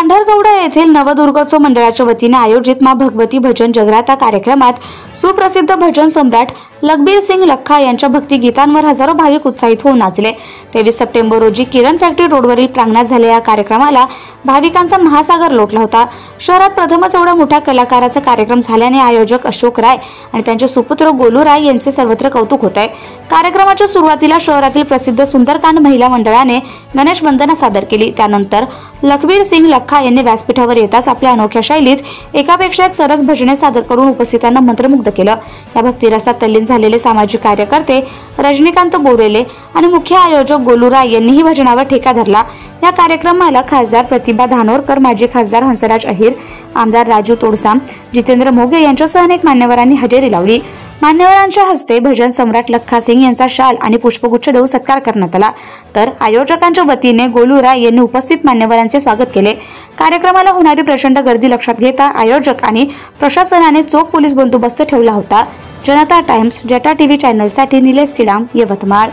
पांढरकवडा येथील नवदुर्गोत्सव मंडळाच्या वतीने आयोजित मां भगवती भजन जगराता कार्यक्रमात सुप्रसिद्ध भजन सम्राट लखबीर सिंग लख्खा यांच्या भक्ती गीतांवर हजारो भाविक उत्साहित होऊन नाचले। 23 सप्टेंबर रोजी किरण फॅक्टरी रोडवरील प्रांगणात झालेल्या या कार्यक्रमाला भाविकांचा महासागर लोटला होता। शहरात प्रथमच एवढा मोठ्या कलाकाराचा कार्यक्रम झाल्याने आयोजक अशोक राय आणि त्यांचे सुपुत्र गोलू राय यांचे सर्वत्र कौतुक होत आहे। कार्यक्रमाच्या सुरुवातीला शहरातील प्रसिद्ध सुंदरकांड महिला मंडळाने गणेश वंदना सादर केली। त्यानंतर लखबीर सिंग लख्खा यांनी व्यासपीठावर येताच आपल्या अनोख्या शैलीत एकापेक्षा एक सरस भजने सादर करून उपस्थितांना मंत्रमुग्ध केलं। या भक्तिरसात तल्लीन झालेले सामाजिक कार्यकर्ते रजनीकांत बोरेले आणि मुख्य आयोजक गोलू राय यांनीही भजनावर ठेका धरला। या कार्यक्रमाला खासदार प्रतिभा धानोरकर, माजी खासदार हंसराज अहिर, आमदार राजू तोडसाम, जितेंद्र मोगे यांच्यासह अनेक मान्यवरांनी हजेरी लावली। मान्यवरांच्या हस्ते भजन सम्राट लख्खा सिंग यांचा शाल आणि पुष्पगुच्छ देऊन सत्कार करण्यात आला। तर आयोजकांच्या वतीने गोलू राय यांनी उपस्थित मान्यवरांचे स्वागत केले। कार्यक्रमाला होणारी प्रचंड गर्दी लक्षात घेता आयोजक आणि प्रशासनाने चोख पोलीस बंदोबस्त ठेवला होता। जनता टाइम्स जेटा टीव्ही चॅनलसाठी निलेश सिडाम, यवतमाळ।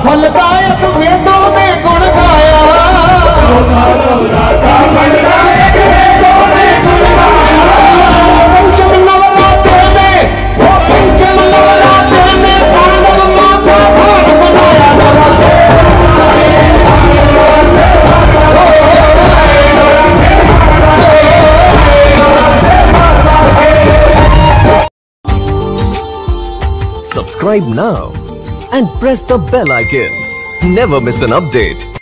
फलदायक वेदों में गुण गाया, पंचम नवरात्रे में वो पंचम नवरात्रे में पांडव माता भाग बनाया। Subscribe now and press the bell icon. Never miss an update.